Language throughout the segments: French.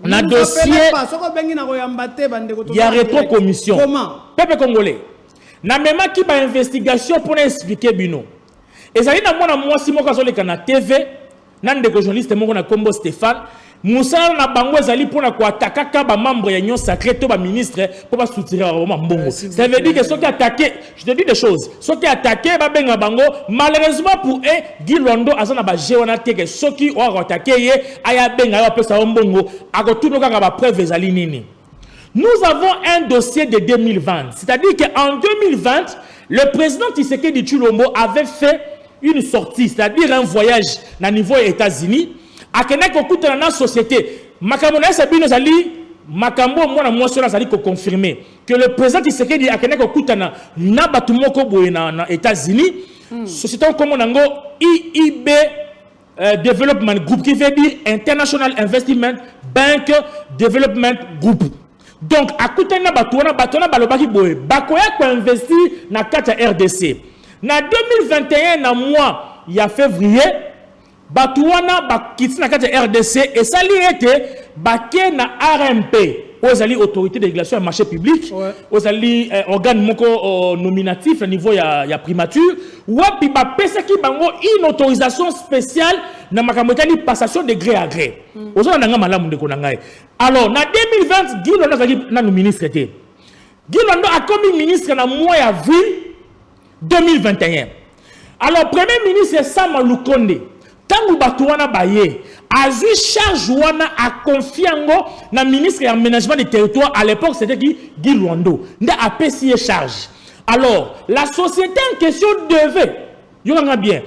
Na dossier, il y a rétro-commission. Comment? Peuple congolais. Na même qui va investigation pour expliquer bino. Et ça y est, moi si moi quand je na TV, nan de journaliste moi na Kombo Stéphane, Moussa na bango ezali pour na ko attaquer ba membre ya nyon sacré to ba ministre pour pas soutenir ba mbongo. Ça veut dire que ceux qui attaqué, je te dis des choses. Ceux qui attaqué ba benga bango, malheureusement pour eux, Guy Londo azana ba jewana teke ceux qui ont attaqué ye aya benga ya pesa mbongo, akotuno kaka ba preuve ezali nini. Nous avons un dossier de 2020. C'est-à-dire qu'en 2020, le président Tshisekedi Tshilombo avait fait une sortie, c'est-à-dire un voyage au niveau des États-Unis. À la société, Makambo Sabino Zali, Makambo Mona Mwasona Zali confirmer que le président Tshisekedi a na batumoko boye na États-Unis, société comme Nango IIB Development Group, qui veut dire International Investment Bank Development Group. Donc, à côté de Batona Balobaki Boye, Bakoya ko investi na kata RDC. Na 2021, na mois, il y a février, Batouana bakiti na kata RDC et ça li été baké na RMP. Aux alliés autorité de régulation et marché public, aux alliés organes moko nominatifs à niveau ya primature, ou puis ba pesa ki bango une autorisation spéciale na makamotani passation de gré à gré. Aux on nga malamu de konangai. Alors na 2020 Guy Londo zaki na ministre té. Guy Londo a commis ministre na mois avril 2021. Alors premier ministre Sam Lukonde tangu batuwana baye azu charge wana a confiango na ministre de l'aménagement du territoire à l'époque c'était Guy Londo nda a payé charge. Alors la société en question devait yonga bien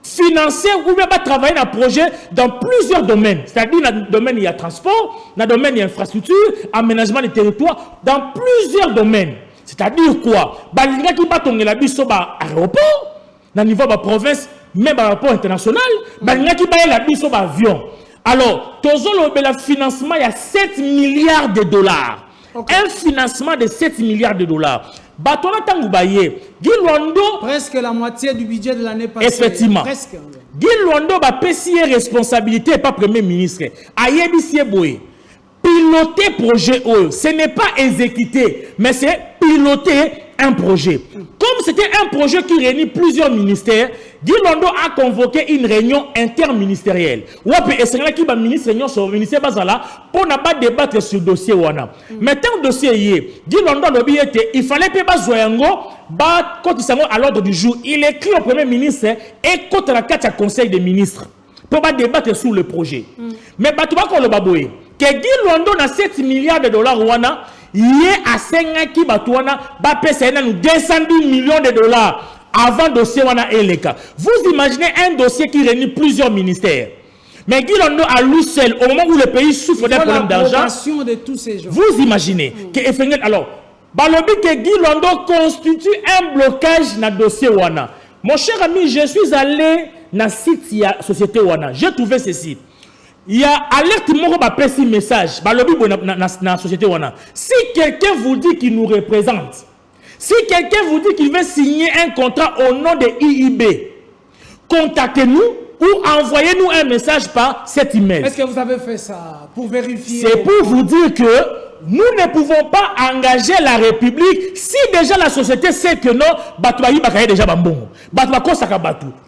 financer ou bien travailler dans projet dans plusieurs domaines, c'est-à-dire dans le domaine il y a transport, dans le domaine il y a infrastructure, aménagement du territoire, dans plusieurs domaines. C'est-à-dire quoi? Balinga qui batongela biso ba aéroport dans niveau de la province, même par rapport international, balinga qui baye la biso ba avion. Alors, tozolo le financement il y a 7 milliards de dollars. Okay. Un financement de 7 milliards de dollars. Batona tangu baye, Guy Londo presque la moitié du budget de l'année passée. Effectivement. Presque. Guy Londo ba pesier responsabilité pas premier ministre. Ayebisie boye. Piloter projet O, ce n'est pas exécuter, mais c'est piloter un projet. Comme c'était un projet qui réunit plusieurs ministères, Guy Londo a convoqué une réunion interministérielle. Wapi esengala ki ba ministre réunion sur ministère bazala pour na pas débattre sur le dossier wana. Maintenant le dossier yé, Guy Londo lobi était il fallait pas bazoyango ba kotisango à l'ordre du jour. Il écrit au premier ministre et contre la carte à conseil des ministres pour pas débattre sur le projet. Mais ba tuba ko lo baboye que Guy Londo na 7 milliards de dollars wana yé a sengaki batouana ba pesa nous 210 millions de dollars. Avant dossier wana eleka. Vous imaginez un dossier qui réunit plusieurs ministères. Mais Guy Londo à lui seul, au moment où le pays souffre d'un problème d'argent, de tous ces gens. Vous imaginez que alors, balobi que Guy Londo constitue un blocage dans le dossier wana. Mon cher ami, je suis allé dans le site de la société wana. J'ai trouvé ceci. Il y a alerte moko ba pesi message. Balobi dans la société wana. Si quelqu'un vous dit qu'il nous représente, si quelqu'un vous dit qu'il veut signer un contrat au nom de IIB, contactez-nous ou envoyez-nous un message par cet email. Est-ce que vous avez fait ça pour vérifier? C'est pour vous dire que nous ne pouvons pas engager la République si déjà la société sait que non, déjà bambon.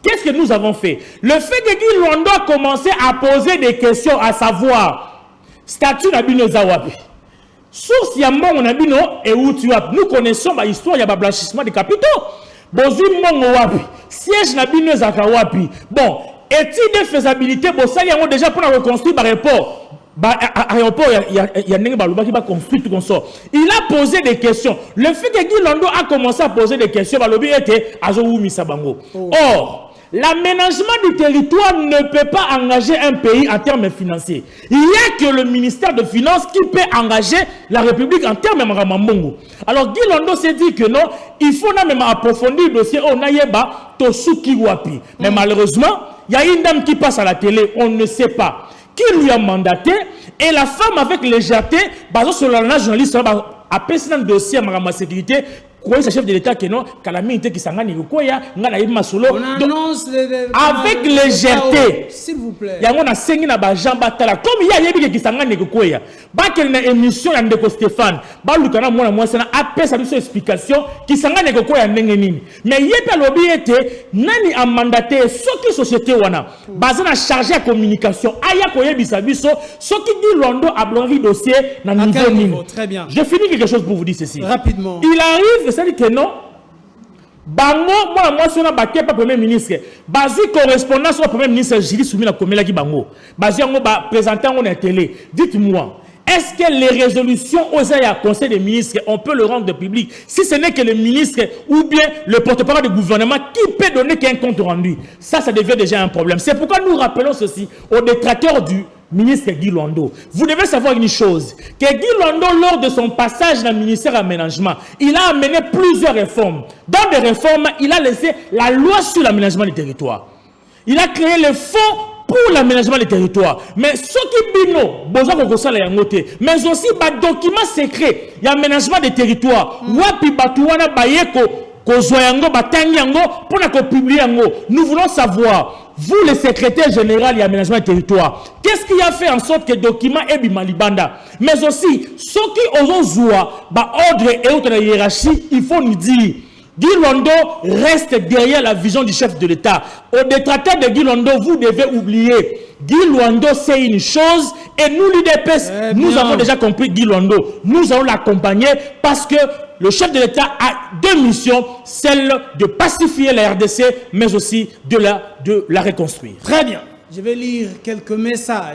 Qu'est-ce que nous avons fait? Le fait que Guy Londo a commencé à poser des questions, à savoir statut Nabino Zawapi. Source Yambo Nabino et où tu as. Nous connaissons l'histoire, il y a un blanchissement des capitaux. Bozu Mongo Wapi, siège Nabino Zakawapi. Bon, étude de faisabilité, bon, ça y a déjà pour reconstruire par rapport. Aéroport, il y a un qui va construire tout comme ça. Il a posé des questions. Le fait que Guy Londo a commencé à poser des questions, Balobi était Azou Misabango. Or, l'aménagement du territoire ne peut pas engager un pays en termes financiers. Il n'y a que le ministère de Finances qui peut engager la République en termes Ramambongo. Alors Guy Londo s'est dit que non, il faut même approfondir le dossier. On a yeba Tosuki Wapi. Mais malheureusement, il y a une dame qui passe à la télé, on ne sait pas qui lui a mandaté, et la femme avec légèreté, basée sur la journaliste, a passé dans le dossier à ma sécurité, quoi ce chef de l'État que non calamité qui s'engage quoi ya ngana yima solo on annonce avec légèreté s'il vous plaît ya ngona sengi na ba Jean Batala comme ya yebi qui s'engage quoi ya ba quelle na émission ya ndeko Stéphane ba lukana mwana mwasi na après sa explication qui s'engage quoi ya ndenge nini mais yepe lobi ete nani a mandaté soki société wana basé na chargé à communication aya ko yebisa biso soki dit Londo a blanchi dossier na niveau nini. Très bien. Je finis quelque chose pour vous dire ceci rapidement. Il arrive, c'est-à-dire que non, bango, moi, si on a battu pas premier ministre, basu correspondance au premier ministre, Julie Soumila Komela qui bango, basu on va présenter en télé. Dites-moi, est-ce que les résolutions aux conseil des ministres, on peut le rendre public si ce n'est que le ministre ou bien le porte-parole du gouvernement qui peut donner qu'un compte rendu? Ça devient déjà un problème. C'est pourquoi nous rappelons ceci aux détracteurs du ministre Guy Londo. Vous devez savoir une chose, que Guy Londo, lors de son passage dans le ministère de l'aménagement, il a amené plusieurs réformes. Dans des réformes, il a laissé la loi sur l'aménagement des territoires. Il a créé le fonds pour l'aménagement des territoires. Mais ce qui bino, besoin qu'on console la yangote, mais aussi des documents secrets, l'aménagement des territoires. Wapi batuwana bayeko, kozoyango, batanyango, pour na publier yango. Nous voulons savoir, vous, le secrétaire général de l'aménagement des territoires, qu'est-ce qui a fait en sorte que le document est bimalibanda? Mais aussi, ceux qui ont zoua, ordre et autres hiérarchie, il faut nous dire, Guy Londo reste derrière la vision du chef de l'État. Au détracteur de Guy Londo, vous devez oublier, Guy Londo c'est une chose et nous, l'UDPS, nous avons déjà compris Guy Londo. Nous allons l'accompagner parce que le chef de l'État a deux missions, celle de pacifier la RDC, mais aussi de la reconstruire. Très bien. Je vais lire quelques messages.